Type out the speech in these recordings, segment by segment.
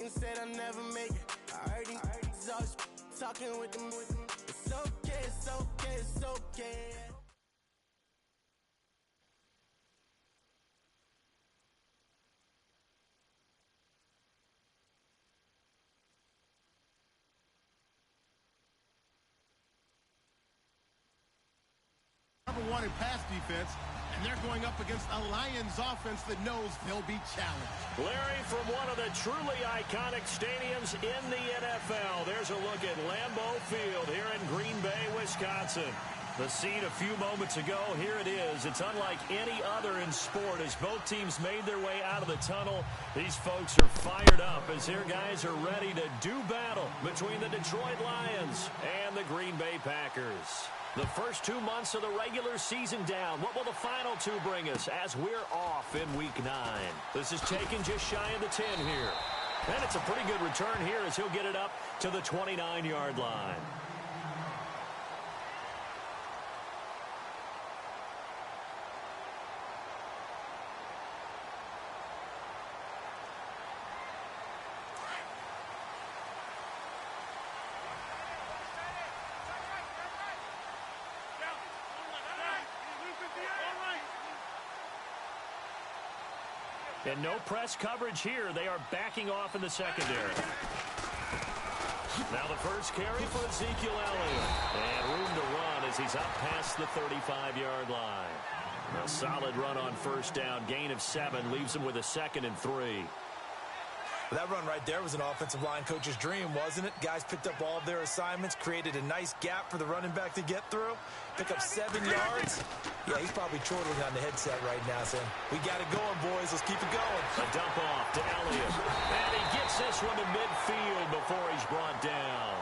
hating, said I never make it. I heard these always talking with them. It's okay, it's okay, it's okay. Number one in pass defense, and they're going up against a Lions offense that knows they'll be challenged. Larry, from one of the truly iconic stadiums in the NFL, there's a look at Lambeau Field here in Green Bay, Wisconsin. The scene a few moments ago, here it is. It's unlike any other in sport as both teams made their way out of the tunnel. These folks are fired up as their guys are ready to do battle between the Detroit Lions and the Green Bay Packers. The first 2 months of the regular season down. What will the final two bring us as we're off in Week 9? This is taken just shy of the 10 here. And it's a pretty good return here as he'll get it up to the 29-yard line. And no press coverage here. They are backing off in the secondary. Now the first carry for Ezekiel Elliott. And room to run as he's up past the 35-yard line. A solid run on first down. Gain of 7 leaves him with a 2nd and 3. That run right there was an offensive line coach's dream, wasn't it? Guys picked up all of their assignments, created a nice gap for the running back to get through, pick up 7 yards. Yeah, he's probably chortling on the headset right now saying, we got it going, boys. Let's keep it going. A dump off to Elliott. And he gets this one to midfield before he's brought down.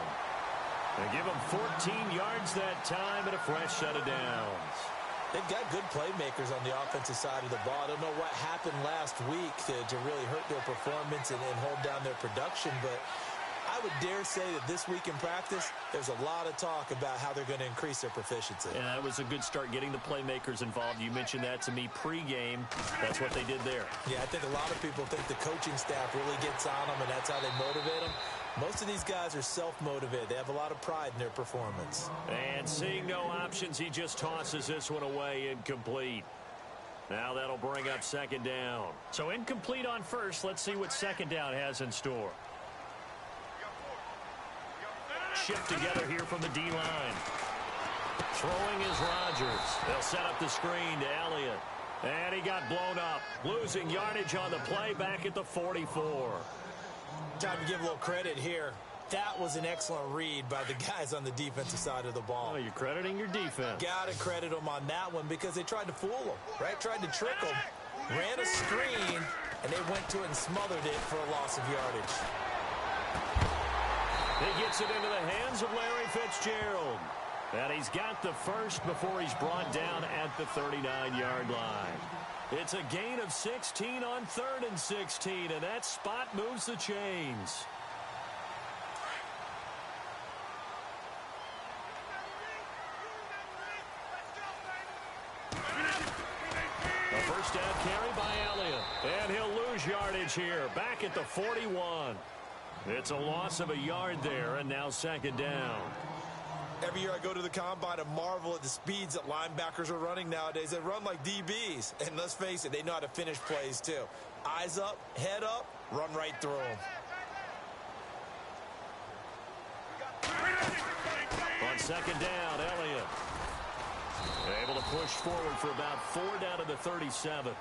They give him 14 yards that time and a fresh set of downs. They've got good playmakers on the offensive side of the ball. I don't know what happened last week to really hurt their performance and hold down their production, but I would dare say that this week in practice, there's a lot of talk about how they're going to increase their proficiency. And that was a good start getting the playmakers involved. You mentioned that to me pregame. That's what they did there. Yeah, I think a lot of people think the coaching staff really gets on them, and that's how they motivate them. Most of these guys are self-motivated. They have a lot of pride in their performance. And seeing no options, he just tosses this one away incomplete. Now that'll bring up 2nd down. So incomplete on first. Let's see what 2nd down has in store. Shift together here from the D-line. Throwing is Rodgers. They'll set up the screen to Elliott. And he got blown up. Losing yardage on the play back at the 44. Time to give a little credit here. That was an excellent read by the guys on the defensive side of the ball. Oh, you're crediting your defense. Got to credit them on that one because they tried to fool them, right? Tried to trick them. Ran a screen, and they went to it and smothered it for a loss of yardage. He gets it into the hands of Larry Fitzgerald. And he's got the first before he's brought down at the 39-yard line. It's a gain of 16 on 3rd and 16, and that spot moves the chains. A first down carry by Elliott, and he'll lose yardage here, back at the 41. It's a loss of a yard there, and now 2nd down. Every year I go to the combine and marvel at the speeds that linebackers are running nowadays. They run like DBs. And let's face it, they know how to finish plays too. Eyes up, head up, run right through them. On 2nd down, Elliott able to push forward for about 4 down to the 37.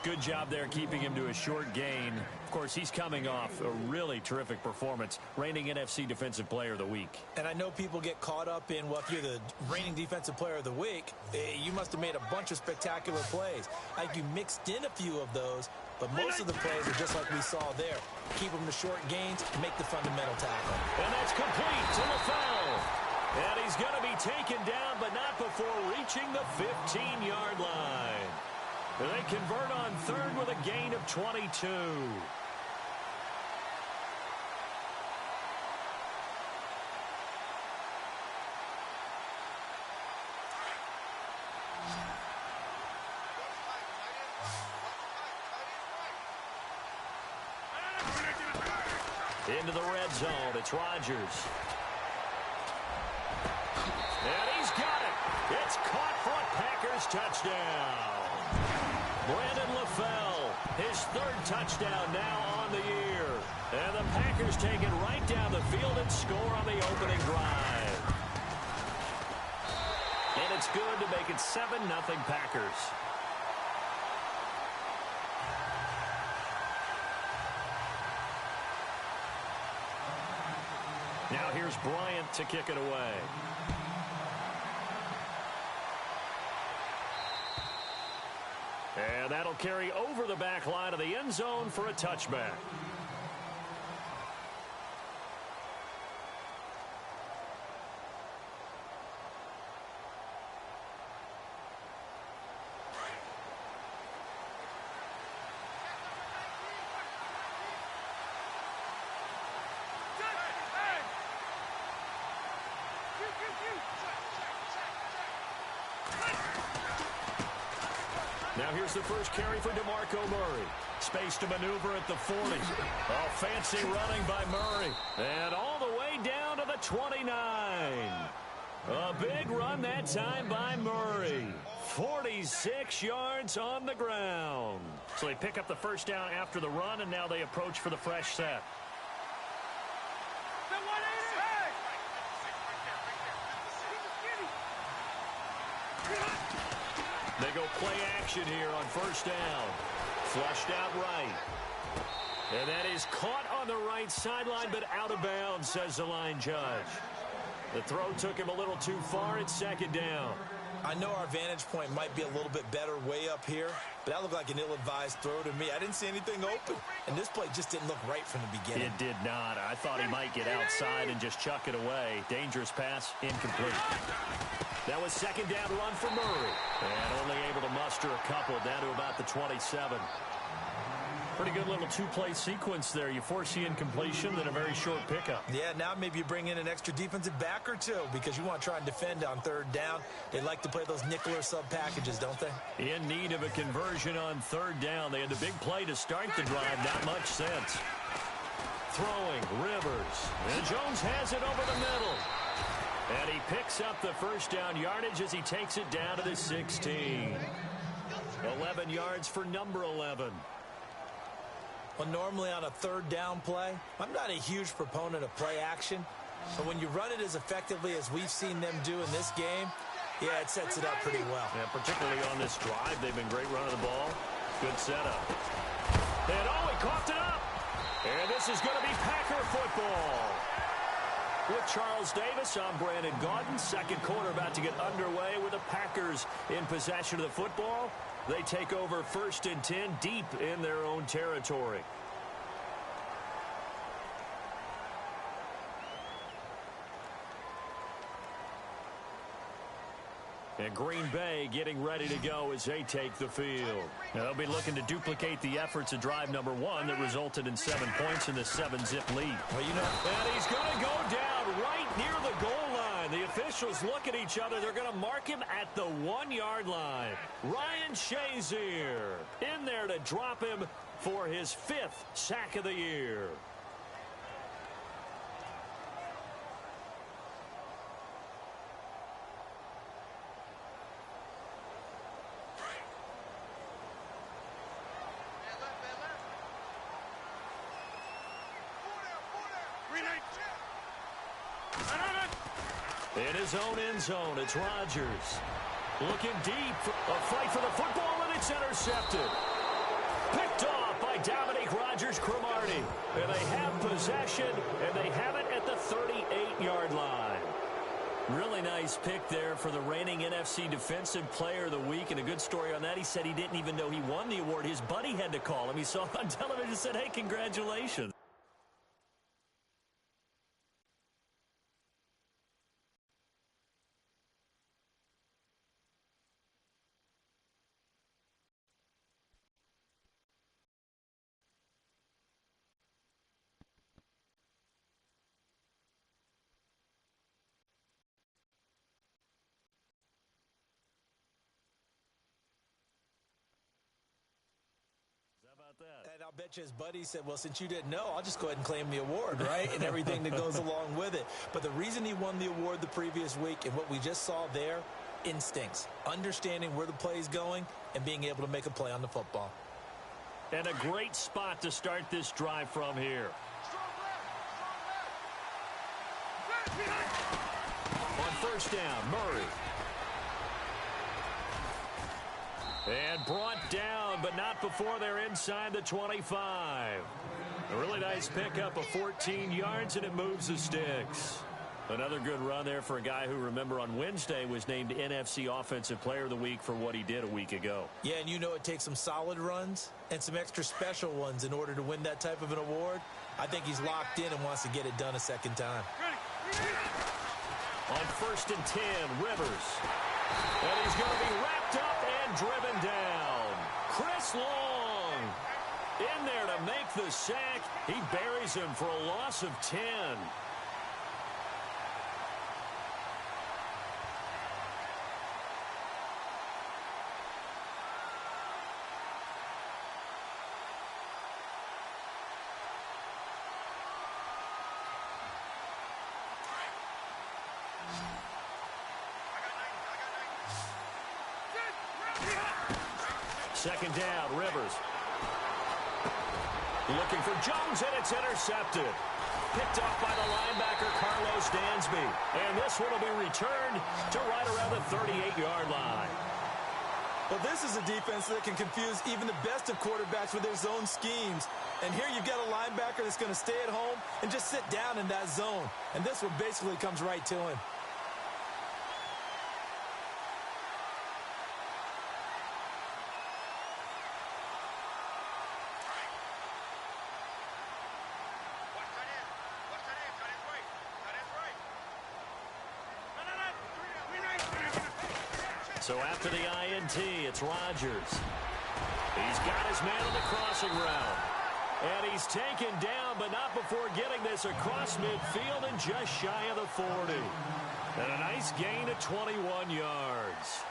Good job there keeping him to a short gain. Of course, he's coming off a really terrific performance, reigning NFC Defensive Player of the Week. And I know people get caught up in, well, if you're the reigning Defensive Player of the Week, you must have made a bunch of spectacular plays. I think you mixed in a few of those, but most of the plays are just like we saw there. Keep them to short gains, make the fundamental tackle. And that's complete to LaFell. And he's going to be taken down, but not before reaching the 15-yard line. They convert on 3rd with a gain of 22. Into the red zone. It's Rodgers. And he's got it. It's caught for a Packers touchdown. Brandon LaFell, his third touchdown now on the year. And the Packers take it right down the field and score on the opening drive. And it's good to make it 7-0 Packers. Now here's Bryant to kick it away. And that'll carry over the back line of the end zone for a touchback. Now here's the first carry for DeMarco Murray. Space to maneuver at the 40. Oh, fancy running by Murray. And all the way down to the 29. A big run that time by Murray. 46 yards on the ground. So they pick up the first down after the run, and now they approach for the fresh set. They go play action here on first down. Flushed out right. And that is caught on the right sideline, but out of bounds, says the line judge. The throw took him a little too far. It's second down. I know our vantage point might be a little bit better way up here, but that looked like an ill-advised throw to me. I didn't see anything open, and this play just didn't look right from the beginning. It did not. I thought he might get outside and just chuck it away. Dangerous pass, incomplete. That was second down run for Murray. And only able to muster a couple down to about the 27. Pretty good little two-play sequence there. You force the incompletion, then a very short pickup. Yeah, now maybe you bring in an extra defensive back or two because you want to try and defend on third down. They like to play those nickel or sub packages, don't they? In need of a conversion on third down. They had the big play to start the drive. Not much sense. Throwing, Rivers. And Jones has it over the middle. And he picks up the first down yardage as he takes it down to the 16. 11 yards for number 11. Well, normally on a third down play, I'm not a huge proponent of play action. But when you run it as effectively as we've seen them do in this game, yeah, it sets it up pretty well. Yeah, particularly on this drive, they've been great running the ball. Good setup. And oh, he coughed it up. And this is going to be Packer football. With Charles Davis, I'm Brandon Gaudin. Second quarter about to get underway with the Packers in possession of the football. They take over 1st and 10 deep in their own territory. And Green Bay getting ready to go as they take the field. Now they'll be looking to duplicate the efforts of drive number 1 that resulted in 7 points in the 7-zip lead. Well, you know, and he's going to go down right near the goal line. The officials look at each other. They're going to mark him at the 1-yard line. Ryan Shazier in there to drop him for his 5th sack of the year. In his own end zone, it's Rodgers. Looking deep, a fight for the football, and it's intercepted. Picked off by Dominique Rodgers-Cromartie. And they have possession, and they have it at the 38-yard line. Really nice pick there for the reigning NFC Defensive Player of the Week. And a good story on that, he said he didn't even know he won the award. His buddy had to call him. He saw it on television and said, hey, congratulations. that? And I'll bet you his buddy said, well, since you didn't know, I'll just go ahead and claim the award, right? And everything that goes along with it. But the reason he won the award the previous week and what we just saw there, instincts, understanding where the play is going and being able to make a play on the football. And a great spot to start this drive from here. On first down, Murray. And brought down, but not before they're inside the 25. A really nice pickup of 14 yards, and it moves the sticks. Another good run there for a guy who, remember, on Wednesday was named NFC Offensive Player of the Week for what he did a week ago. Yeah, and you know it takes some solid runs and some extra special ones in order to win that type of an award. I think he's locked in and wants to get it done a second time. On first and 10, Rivers. And he's going to be wrapped up and driven down. Chris Long in there to make the sack. He buries him for a loss of 10. Second down, Rivers. Looking for Jones, and it's intercepted. Picked off by the linebacker, Carlos Dansby. And this one will be returned to right around the 38-yard line. Well, this is a defense that can confuse even the best of quarterbacks with their zone schemes. And here you've got a linebacker that's going to stay at home and just sit down in that zone. And this one basically comes right to him. So after the INT, it's Rodgers. He's got his man on the crossing route. And he's taken down, but not before getting this across midfield and just shy of the 40. And a nice gain of 21 yards.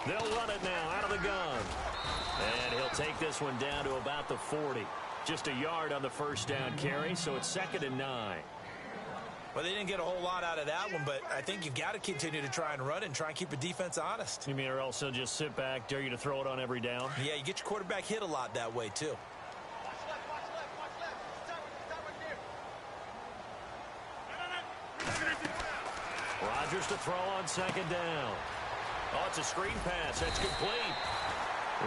They'll run it now out of the gun. And he'll take this one down to about the 40. Just a yard on the first down carry, so it's 2nd and 9. Well, they didn't get a whole lot out of that one, but I think you've got to continue to try and run and try and keep the defense honest. You mean or else he'll just sit back, dare you to throw it on every down? Yeah, you get your quarterback hit a lot that way, too. Rodgers to throw on 2nd down. Oh, it's a screen pass. That's complete.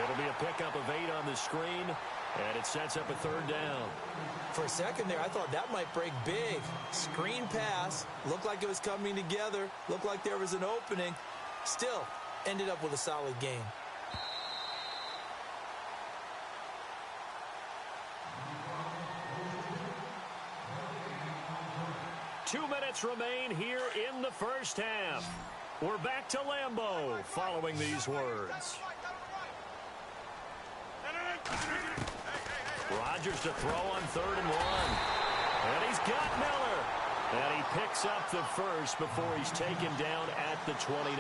It'll be a pickup of 8 on the screen, and it sets up a 3rd down. For a second there, I thought that might break big. Screen pass. Looked like it was coming together. Looked like there was an opening. Still, ended up with a solid game. Two minutes remain here in the first half. We're back to Lambeau following these words. Rodgers to throw on 3rd and 1. And he's got Miller. And he picks up the first before he's taken down at the 29.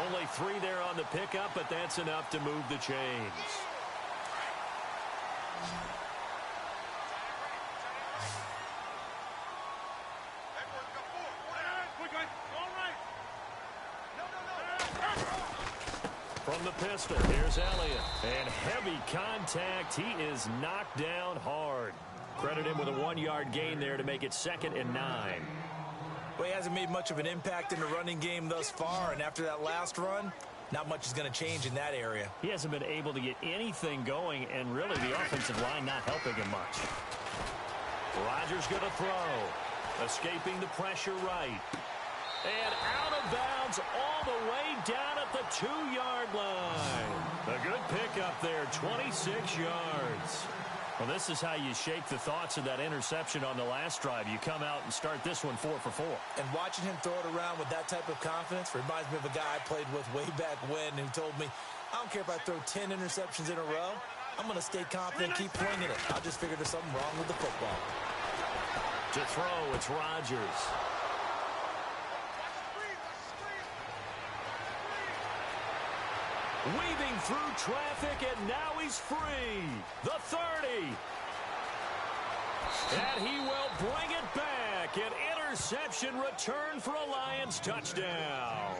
Only 3 there on the pickup, but that's enough to move the chains. From the pistol, here's Elliott. And heavy contact. He is knocked down hard. Credit him with a 1-yard gain there to make it 2nd and 9. Well, he hasn't made much of an impact in the running game thus far, and after that last run, not much is going to change in that area. He hasn't been able to get anything going, and really the offensive line not helping him much. Rodgers going to throw. Escaping the pressure right. And out of bounds all the way down at the 2-yard line. A good pickup there, 26 yards. Well, this is how you shake the thoughts of that interception on the last drive. You come out and start this one 4 for 4. And watching him throw it around with that type of confidence reminds me of a guy I played with way back when who told me, I don't care if I throw 10 interceptions in a row. I'm going to stay confident, keep flinging it. I just figured there's something wrong with the football. To throw, it's Rodgers. Weaving through traffic, and now he's free. The 30. And he will bring it back. An interception return for a Lions touchdown.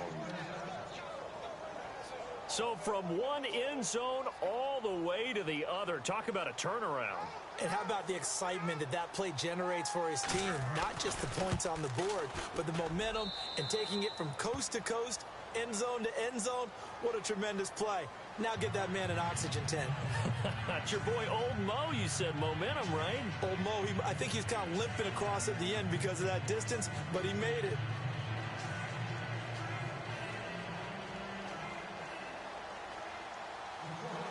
So from one end zone all the way to the other. Talk about a turnaround. And how about the excitement that play generates for his team? Not just the points on the board, but the momentum and taking it from coast to coast, end zone to end zone. What a tremendous play. Now get that man an oxygen tent. That's your boy Old Mo. You said momentum, right? Old Mo, I think he's kind of limping across at the end because of that distance, but he made it.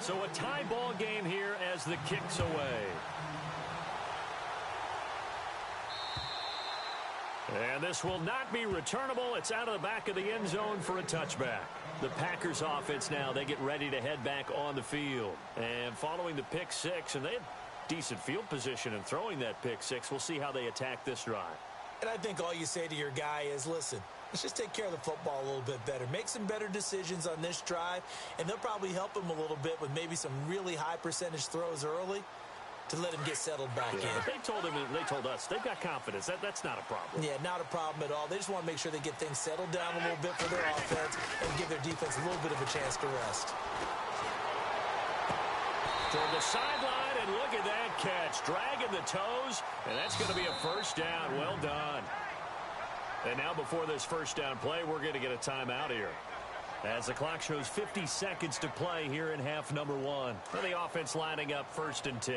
So a tie ball game here as the kick's away. And this will not be returnable. It's out of the back of the end zone for a touchback. The Packers offense now, they get ready to head back on the field. And following the pick six, and they have decent field position in throwing that pick six. We'll see how they attack this drive. And I think all you say to your guy is, listen, let's just take care of the football a little bit better. Make some better decisions on this drive, and they'll probably help him a little bit with maybe some really high percentage throws early to let him get settled back in. They told us they've got confidence. That's not a problem. Yeah, not a problem at all. They just want to make sure they get things settled down a little bit for their offense and give their defense a little bit of a chance to rest. Toward the sideline, and look at that catch. Dragging the toes, and that's going to be a first down. Well done. And now before this first down play, we're going to get a timeout here. As the clock shows 50 seconds to play here in half number one. For the offense lining up 1st and 10.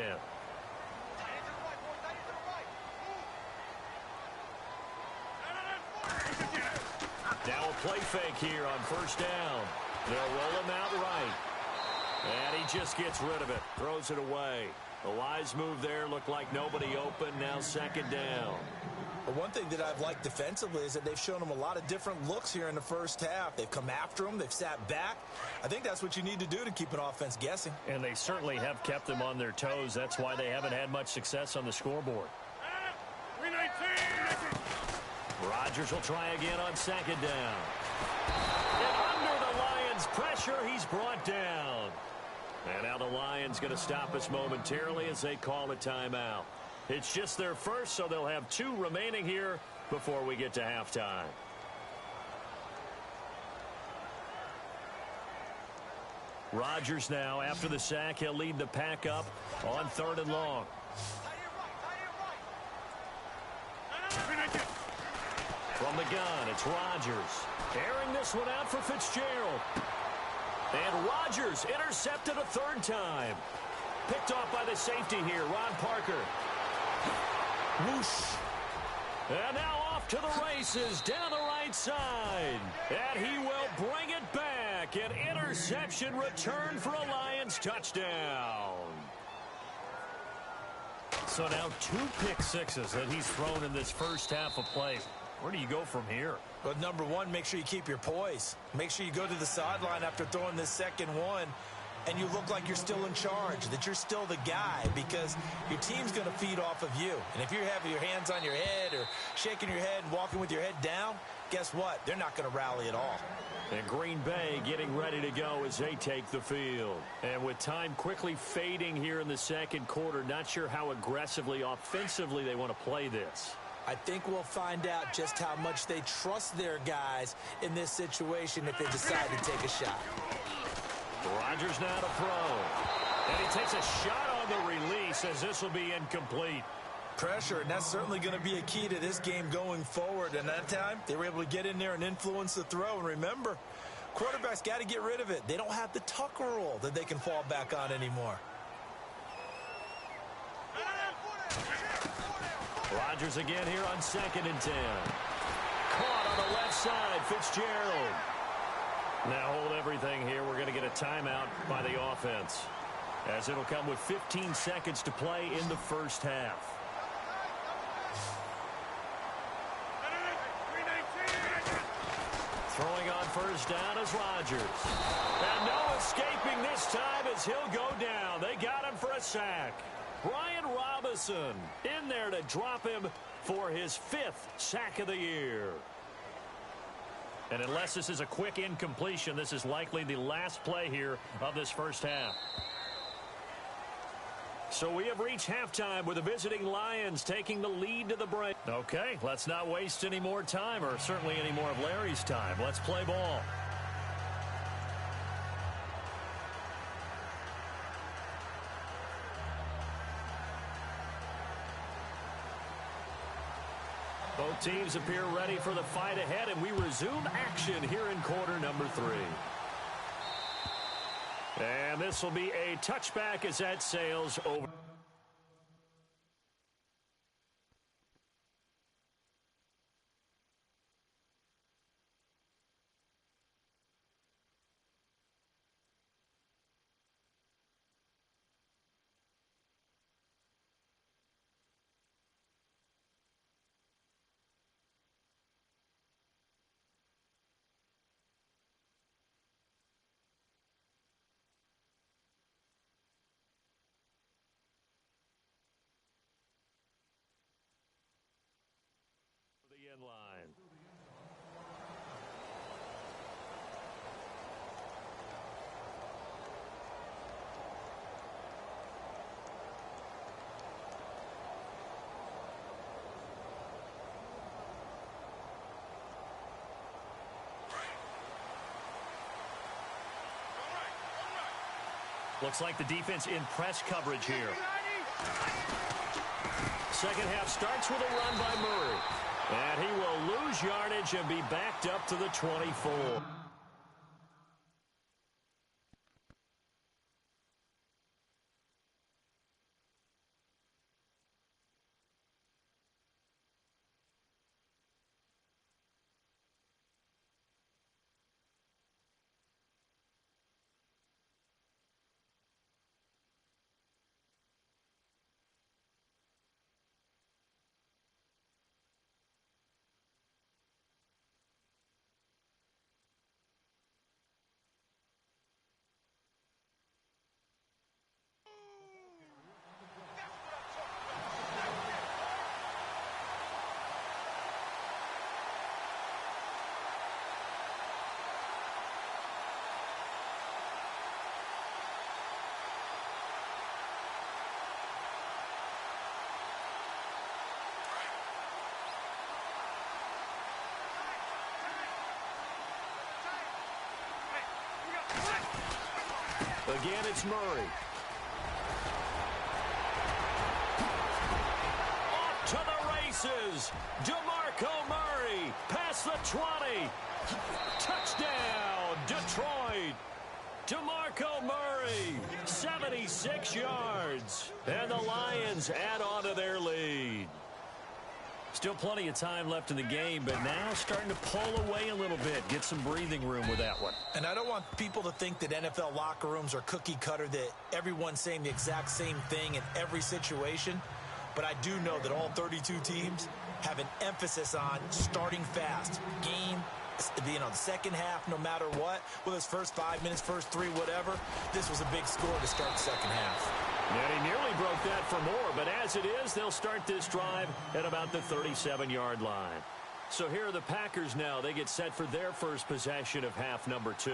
Now a play fake here on 1st down. They'll roll him out right. And he just gets rid of it. Throws it away. A wise move there. Looked like nobody open. Now 2nd down. But one thing that I've liked defensively is that they've shown him a lot of different looks here in the first half. They've come after him. They've sat back. I think that's what you need to do to keep an offense guessing. And they certainly have kept them on their toes. That's why they haven't had much success on the scoreboard. Rodgers will try again on 2nd down. And under the Lions' pressure, he's brought down. And now the Lions going to stop us momentarily as they call a timeout. It's just their first, so they'll have 2 remaining here before we get to halftime. Rodgers now, after the sack, he'll lead the pack up on 3rd and long. From the gun, it's Rodgers. Airing this one out for Fitzgerald. And Rodgers intercepted a 3rd time. Picked off by the safety here, Ron Parker. Whoosh. And now off to the races down the right side. And he will bring it back. An interception return for a Lions touchdown. So now 2 pick sixes that he's thrown in this first half of play. Where do you go from here? But number one, make sure you keep your poise. Make sure you go to the sideline after throwing this second one, and you look like you're still in charge, that you're still the guy, because your team's going to feed off of you. And if you're having your hands on your head or shaking your head and walking with your head down, guess what? They're not going to rally at all. And Green Bay getting ready to go as they take the field. And with time quickly fading here in the second quarter, not sure how aggressively, offensively they want to play this. I think we'll find out just how much they trust their guys in this situation if they decide to take a shot. Rodgers now to throw. And he takes a shot on the release as this will be incomplete. Pressure, and that's certainly going to be a key to this game going forward. And that time, they were able to get in there and influence the throw. And remember, quarterbacks got to get rid of it. They don't have the Tucker rule that they can fall back on anymore. Rodgers again here on 2nd and 10. Caught on the left side, Fitzgerald. Now hold everything here. We're going to get a timeout by the offense, as it'll come with 15 seconds to play in the first half. Throwing on first down is Rodgers. And no escaping this time as he'll go down. They got him for a sack. Brian Robinson in there to drop him for his 5th sack of the year. And unless this is a quick incompletion, this is likely the last play here of this first half. So we have reached halftime with the visiting Lions taking the lead to the break. Okay, let's not waste any more time, or certainly any more of Larry's time. Let's play ball. Both teams appear ready for the fight ahead, and we resume action here in quarter number 3. And this will be a touchback as that sails over. Line. Looks like the defense in press coverage here. Second half starts with a run by Murray. And he will lose yardage and be backed up to the 24. Again, it's Murray. Off to the races. DeMarco Murray past the 20. Touchdown, Detroit. DeMarco Murray, 76 yards. And the Lions add on to their lead. Still plenty of time left in the game, but now starting to pull away a little bit. Get some breathing room with that one. And I don't want people to think that NFL locker rooms are cookie cutter, that everyone's saying the exact same thing in every situation. But I do know that all 32 teams have an emphasis on starting fast. Game, the second half, no matter what, whether it's first 5 minutes, first 3, whatever, this was a big score to start the second half. And he nearly broke that for more, but as it is, they'll start this drive at about the 37-yard line. So here are the Packers now. They get set for their first possession of half number 2.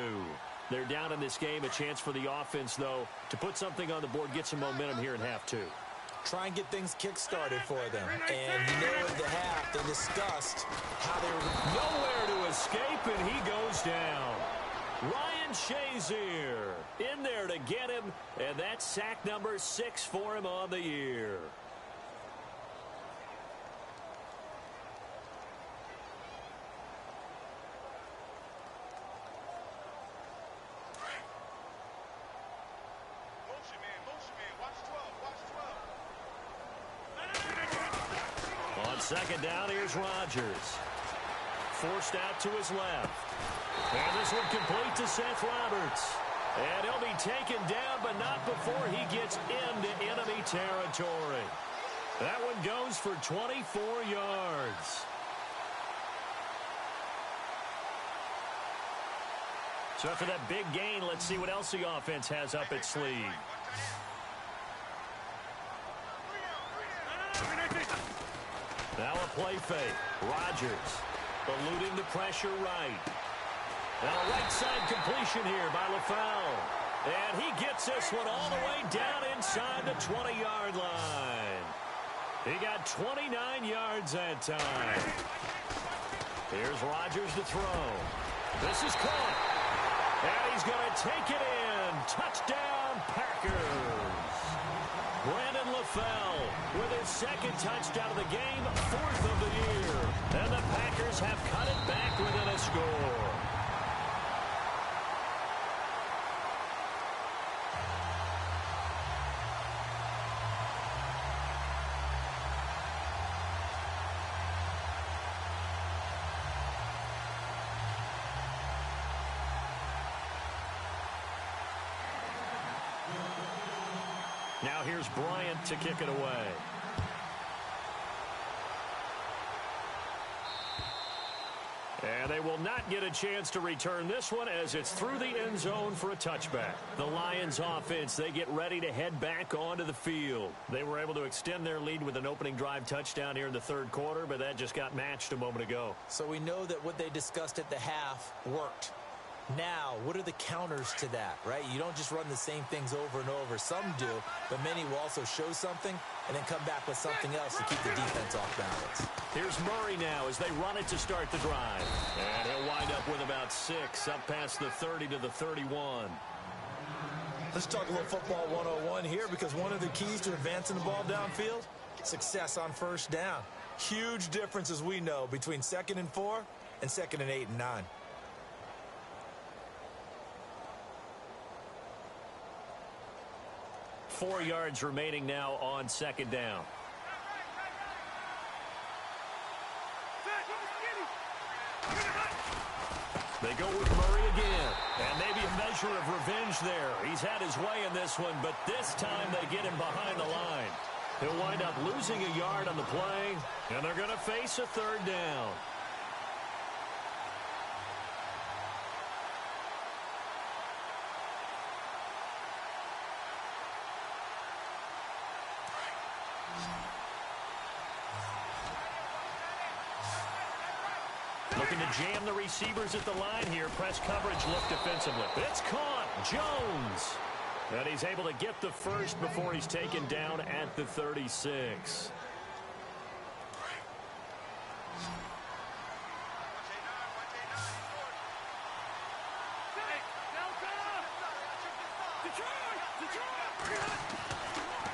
They're down in this game. A chance for the offense, though, to put something on the board, get some momentum here in half 2. Try and get things kick-started for them. And in the half, they discussed how they were nowhere to escape, and he goes down. Ryan Shazier in there to get him, and that's sack number 6 for him on the year. On second down, here's Rodgers. Forced out to his left. And this one complete to Seth Roberts. And he'll be taken down, but not before he gets into enemy territory. That one goes for 24 yards. So after that big gain, let's see what else the offense has up its sleeve. Now a play fake. Rodgers eluding the pressure right. Now a right side completion here by LaFell. And he gets this one all the way down inside the 20-yard line. He got 29 yards that time. Here's Rodgers to throw. This is caught. And he's going to take it in. Touchdown, Packers. Brandon LaFell with his second touchdown of the game, 4th of the year. And the Packers have cut it back within a score. Now here's Bryant to kick it away. And they will not get a chance to return this one as it's through the end zone for a touchback. The Lions offense, they get ready to head back onto the field. They were able to extend their lead with an opening drive touchdown here in the third quarter, but that just got matched a moment ago. So we know that what they discussed at the half worked. Now, what are the counters to that, right? You don't just run the same things over and over. Some do, but many will also show something and then come back with something else to keep the defense off balance. Here's Murray now as they run it to start the drive. And he'll wind up with about 6 up past the 30 to the 31. Let's talk a little football 101 here, because one of the keys to advancing the ball downfield, success on first down. Huge difference, as we know, between 2nd and 4 and 2nd and 8 and 9. Four yards remaining now on second down. They go with Murray again. And maybe a measure of revenge there. He's had his way in this one, but this time they get him behind the line. He'll wind up losing a yard on the play, and they're going to face a third down. Looking to jam the receivers at the line here. Press coverage look defensively. It's caught. Jones. And he's able to get the first before he's taken down at the 36.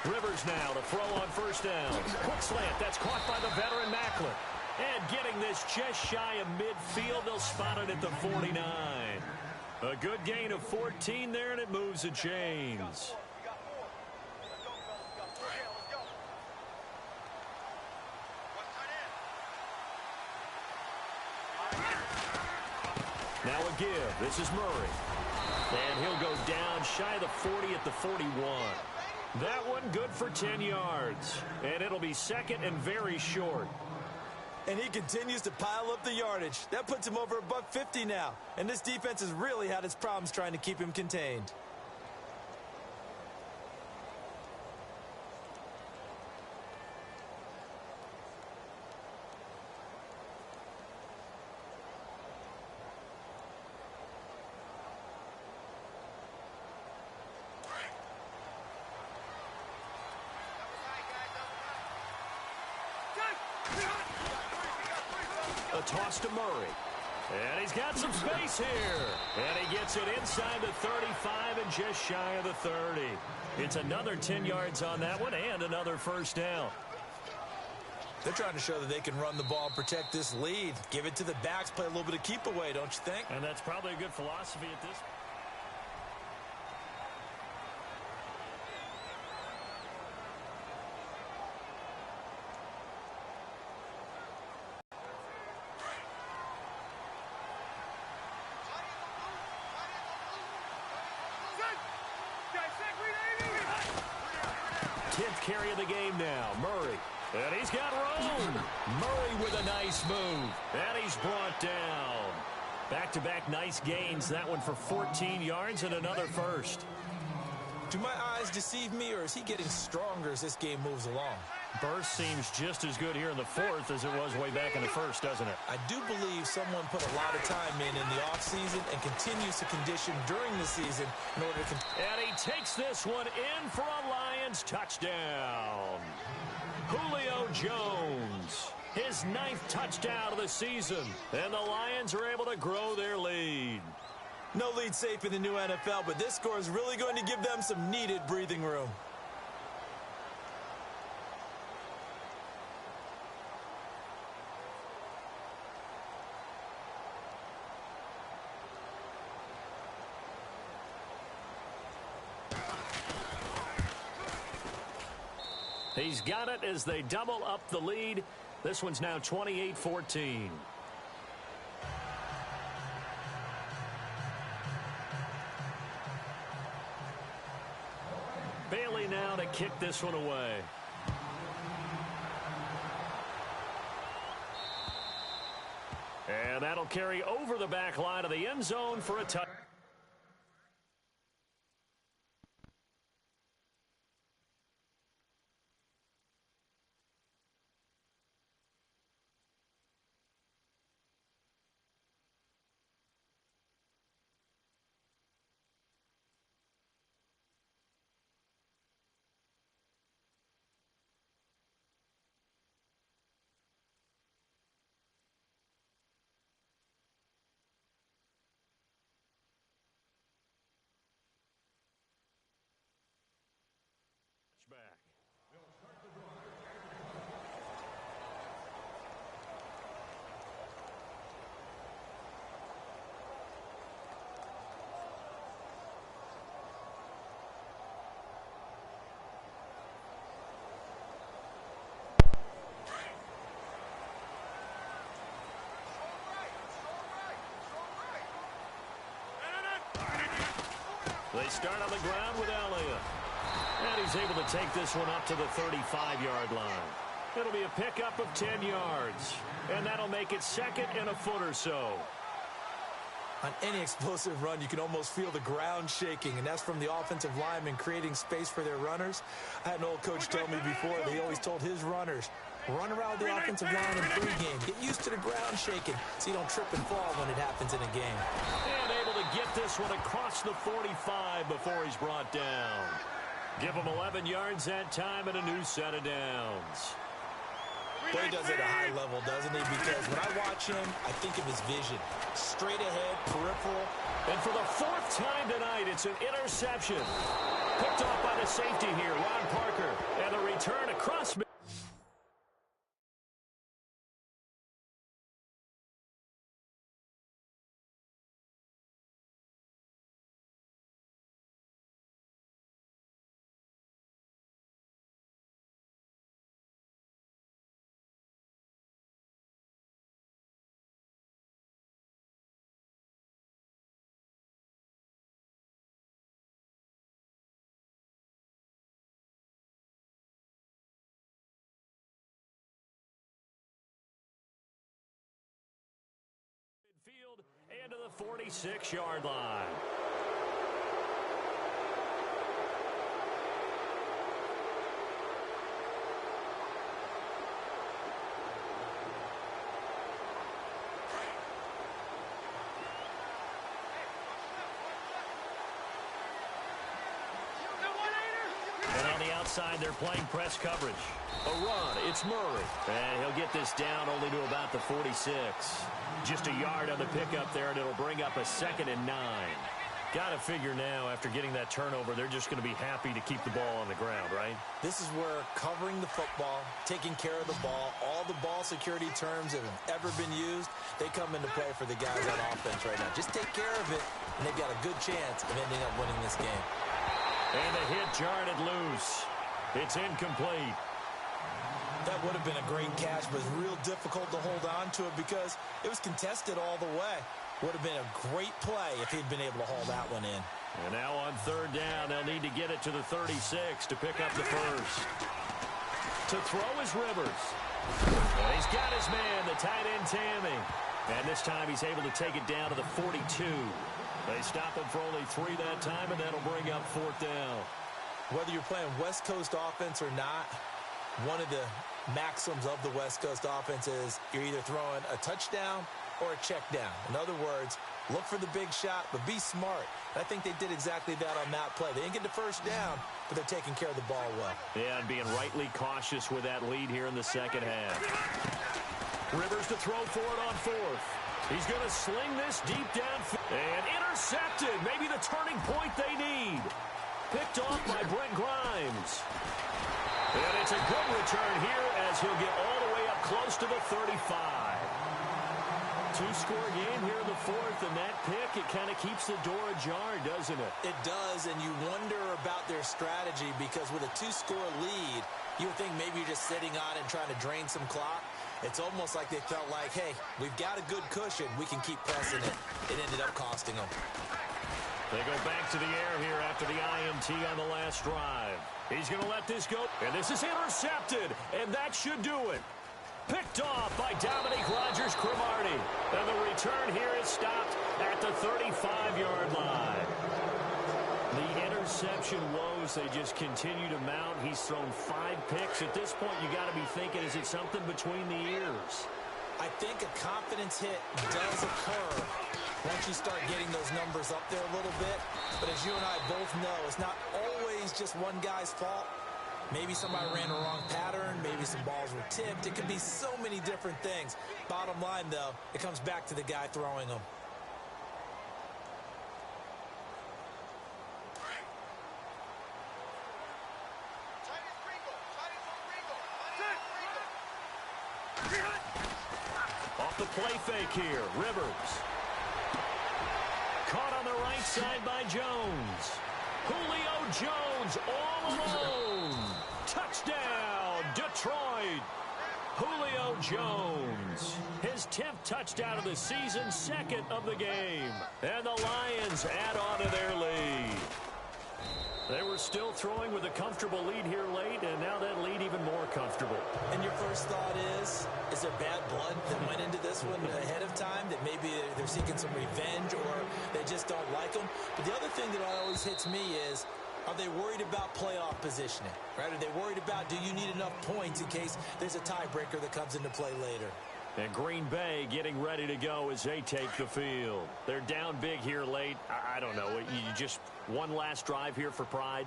Rivers now to throw on first down. Quick slant. That's caught by the veteran Macklin. And getting this just shy of midfield, they'll spot it at the 49. A good gain of 14 there, and it moves the chains. Now a give. This is Murray. And he'll go down shy of the 40 at the 41. That one good for 10 yards. And it'll be second and very short. And he continues to pile up the yardage. That puts him over $150 now. And this defense has really had its problems trying to keep him contained. A toss to Murray. And he's got some space here. And he gets it inside the 35 and just shy of the 30. It's another 10 yards on that one and another first down. They're trying to show that they can run the ball and protect this lead. Give it to the backs, play a little bit of keep away, don't you think? And that's probably a good philosophy at this point. Carry of the game now. Murray. And he's got room. Murray with a nice move. And he's brought down. Back-to-back nice gains. That one for 14 yards and another first. Do my eyes deceive me, or is he getting stronger as this game moves along? Burst seems just as good here in the fourth as it was way back in the first, doesn't it? I do believe someone put a lot of time in the offseason and continues to condition during the season in order to... And he takes this one in for a Lions touchdown. Julio Jones, his 9th touchdown of the season. And the Lions are able to grow their lead. No lead safe in the new NFL, but this score is really going to give them some needed breathing room. He's got it as they double up the lead. This one's now 28-14. Bailey now to kick this one away. And that'll carry over the back line of the end zone for a touchdown. Back. They start on the ground with Elliott. And he's able to take this one up to the 35-yard line. It'll be a pickup of 10 yards. And that'll make it second and a foot or so. On any explosive run, you can almost feel the ground shaking, and that's from the offensive linemen creating space for their runners. I had an old coach tell me before, he always told his runners, run around the offensive line in pregame. Get used to the ground shaking so you don't trip and fall when it happens in a game. And able to get this one across the 45 before he's brought down. Give him 11 yards that time and a new set of downs. Boy, he does it at a high level, doesn't he? Because when I watch him, I think of his vision. Straight ahead, peripheral. And for the 4th time tonight, it's an interception. Picked off by the safety here, Ron Parker. And the return across. Field and to the 46-yard line. And on the outside, they're playing press coverage. A run, it's Murray. And he'll get this down only to about the 46. Just a yard on the pickup there, and it'll bring up a 2nd and 9. Got to figure now, after getting that turnover, they're just going to be happy to keep the ball on the ground, right? This is where covering the football, taking care of the ball, all the ball security terms that have ever been used, they come into play for the guys on offense right now. Just take care of it, and they've got a good chance of ending up winning this game. And the hit jarred it loose. It's incomplete. That would have been a great catch, but it's real difficult to hold on to it because it was contested all the way. Would have been a great play if he'd been able to haul that one in. And now on 3rd down, they'll need to get it to the 36 to pick up the first. To throw is Rivers. And he's got his man, the tight end Tammy. And this time he's able to take it down to the 42. They stop him for only 3 that time, and that'll bring up 4th down. Whether you're playing West Coast offense or not, one of the maxims of the West Coast offense is you're either throwing a touchdown or a check down. In other words, look for the big shot, but be smart. And I think they did exactly that on that play. They didn't get the first down, but they're taking care of the ball well. Yeah, and being rightly cautious with that lead here in the second half. Rivers to throw for it on 4th. He's going to sling this deep down and intercepted. Maybe the turning point they need. Picked off by Brent Grimes. And it's a good return here as he'll get all the way up close to the 35. 2-score game here in the 4th, and that pick, it kind of keeps the door ajar, doesn't it? It does, and you wonder about their strategy because with a 2-score lead, you would think maybe you're just sitting on it and trying to drain some clock. It's almost like they felt like, hey, we've got a good cushion. We can keep pressing it. It ended up costing them. They go back to the air here after the INT on the last drive. He's going to let this go, and this is intercepted, and that should do it. Picked off by Dominique Rodgers-Cromartie. And the return here is stopped at the 35-yard line. The interception woes, they just continue to mount. He's thrown 5 picks. At this point, you got to be thinking, is it something between the ears? I think a confidence hit does occur once you start getting those numbers up there a little bit. But as you and I both know, it's not always just one guy's fault. Maybe somebody ran the wrong pattern. Maybe some balls were tipped. It could be so many different things. Bottom line, though, it comes back to the guy throwing them. Off the play fake here, Rivers. Caught on the right side by Jones. Julio Jones all alone. Touchdown, Detroit. Julio Jones. His 10th touchdown of the season, 2nd of the game. And the Lions add on to their lead. They were still throwing with a comfortable lead here late, and now that lead even more comfortable. And your first thought is there bad blood that went into this one ahead of time, that maybe they're seeking some revenge or they just don't like them? But the other thing that always hits me is, are they worried about playoff positioning? Right? Are they worried about, do you need enough points in case there's a tiebreaker that comes into play later? And Green Bay getting ready to go as they take the field. They're down big here late. I don't know. You just one last drive here for pride?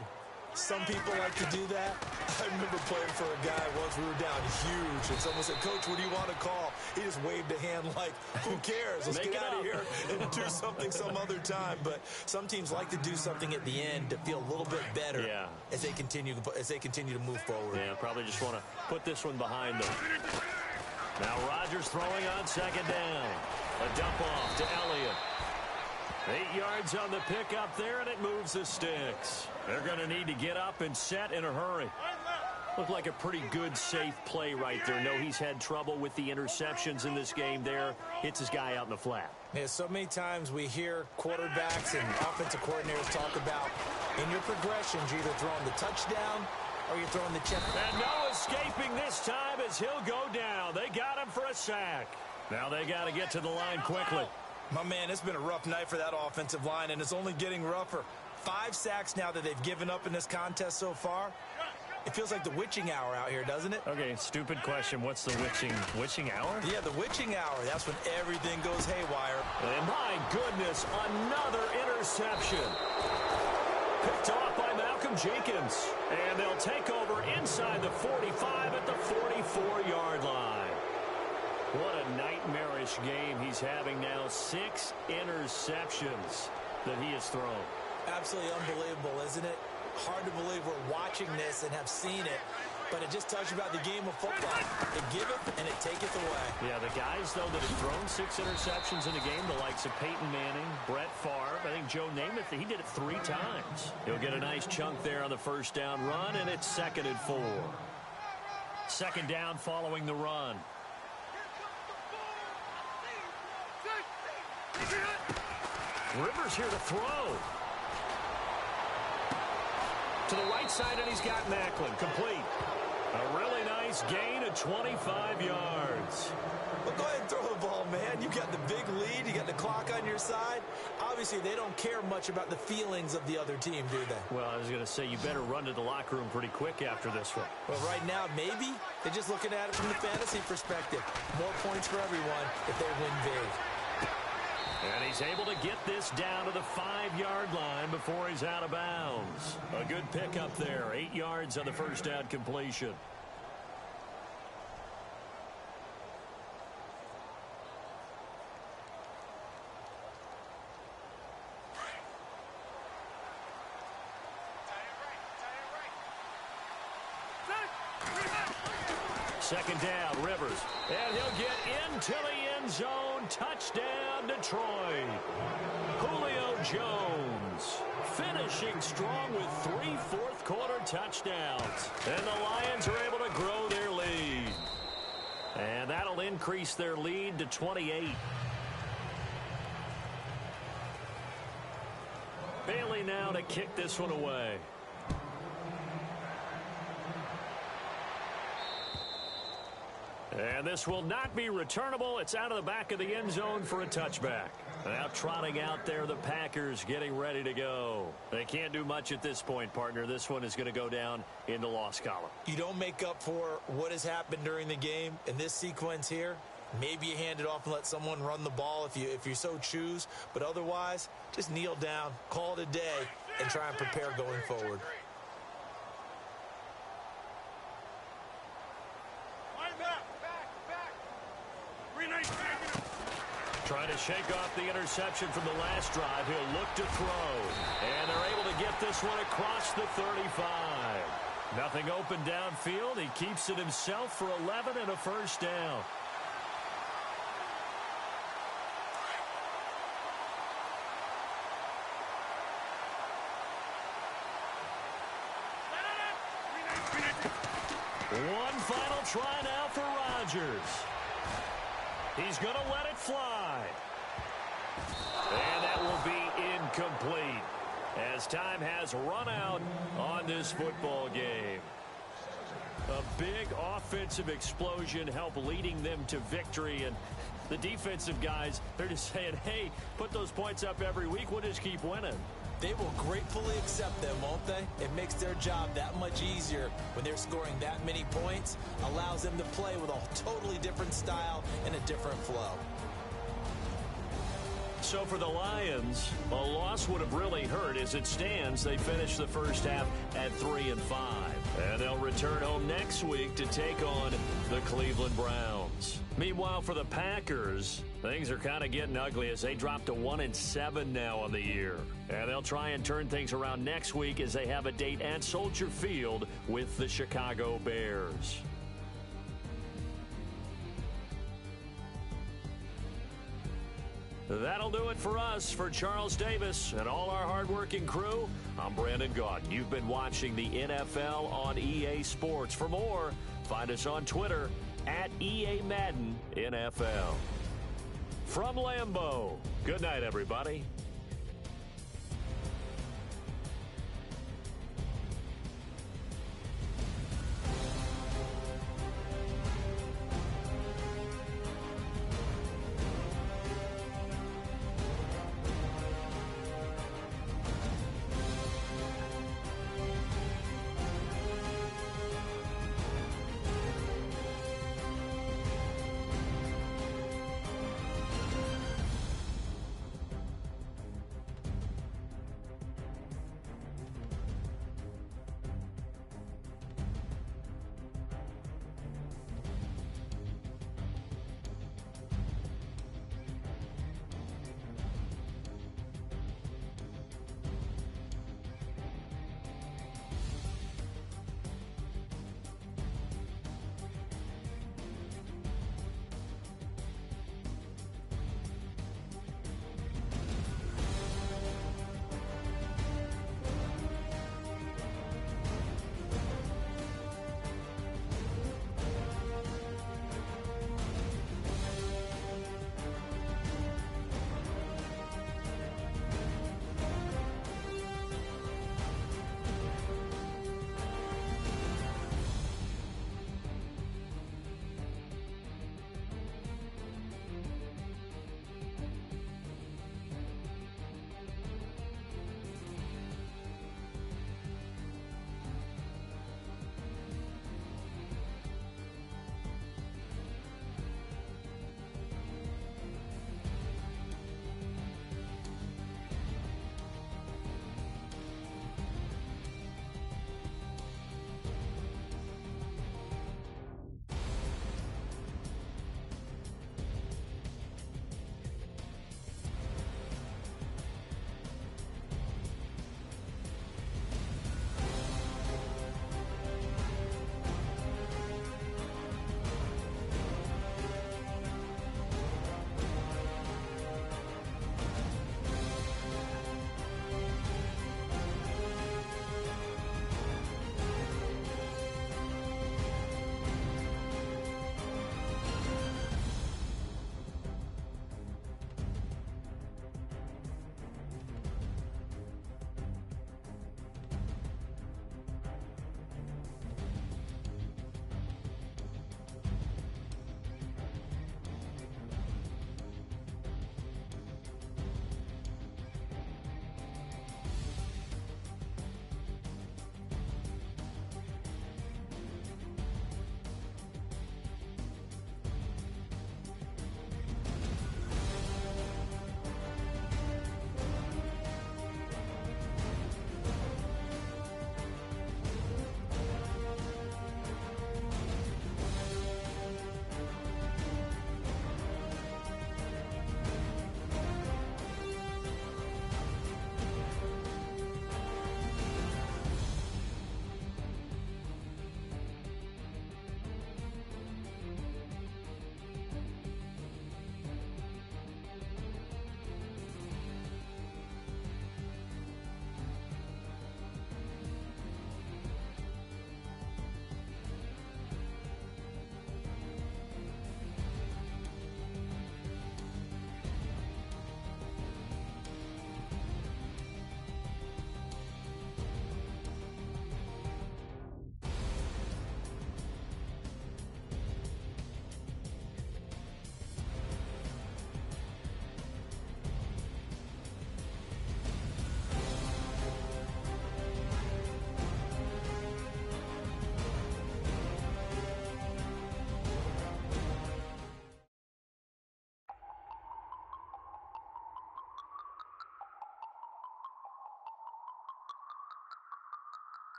Some people like to do that. I remember playing for a guy once. We were down huge, and someone said, "Coach, what do you want to call?" He just waved a hand like, who cares? Let's get out of here and do something some other time. But some teams like to do something at the end to feel a little bit better as they continue to move forward. Yeah, probably just want to put this one behind them. Now Rodgers throwing on 2nd down. A dump off to Elliott. 8 yards on the pickup there, and it moves the sticks. They're going to need to get up and set in a hurry. Looked like a pretty good, safe play right there. No, he's had trouble with the interceptions in this game there. Hits his guy out in the flat. Yeah, so many times we hear quarterbacks and offensive coordinators talk about in your progressions, you're either throwing the touchdown or you're throwing the check. And no escaping this time as he'll go down. They got him for a sack. Now they got to get to the line quickly. My man, it's been a rough night for that offensive line, and it's only getting rougher. 5 sacks now that they've given up in this contest so far. It feels like the witching hour out here, doesn't it? Okay, stupid question. What's the witching hour? Yeah, the witching hour. That's when everything goes haywire. And my goodness, another interception. Picked off by Malcolm Jenkins. And they'll take over inside the 45 at the 44-yard line. What a nightmarish game he's having now. 6 interceptions that he has thrown. Absolutely unbelievable, isn't it? Hard to believe we're watching this and have seen it, but it just tells you about the game of football. It giveth and it taketh away. Yeah, the guys, though, that have thrown 6 interceptions in a game, the likes of Peyton Manning, Brett Favre, I think Joe Namath, he did it 3 times. He'll get a nice chunk there on the first down run, and it's 2nd and 4. 2nd down following the run. Rivers here to throw. To the right side, and he's got Macklin. Complete. A really nice gain of 25 yards. Well, go ahead and throw the ball, man. You got the their side, obviously they don't care much about the feelings of the other team, do they? Well, I was going to say, you better run to the locker room pretty quick after this one. Well, right now, maybe. They're just looking at it from the fantasy perspective. More points for everyone if they win big. And he's able to get this down to the 5-yard line before he's out of bounds. A good pickup there. 8 yards on the first down completion. Second down, Rivers. And he'll get into the end zone. Touchdown, Detroit. Julio Jones finishing strong with 3 fourth-quarter touchdowns. And the Lions are able to grow their lead. And that'll increase their lead to 28. Bailey now to kick this one away. And this will not be returnable. It's out of the back of the end zone for a touchback. Now trotting out there, the Packers getting ready to go. They can't do much at this point, partner. This one is going to go down in the loss column. You don't make up for what has happened during the game in this sequence here. Maybe you hand it off and let someone run the ball if you so choose. But otherwise, just kneel down, call it a day, and try and prepare going forward. Trying to shake off the interception from the last drive. He'll look to throw. And they're able to get this one across the 35. Nothing open downfield. He keeps it himself for 11 and a first down. One final try now for Rodgers. He's going to let it fly. And that will be incomplete as time has run out on this football game. A big offensive explosion helped leading them to victory. And the defensive guys, they're just saying, hey, put those points up every week. We'll just keep winning. They will gratefully accept them, won't they? It makes their job that much easier when they're scoring that many points. Allows them to play with a totally different style and a different flow. So for the Lions, a loss would have really hurt. As it stands, they finish the first half at 3-5. And they'll return home next week to take on the Cleveland Browns. Meanwhile, for the Packers, things are kind of getting ugly as they drop to 1-7 now on the year. And they'll try and turn things around next week as they have a date at Soldier Field with the Chicago Bears. That'll do it for us. For Charles Davis and all our hardworking crew, I'm Brandon Gaudin. You've been watching the NFL on EA Sports. For more, find us on Twitter at EA Madden NFL. From Lambeau, good night, everybody.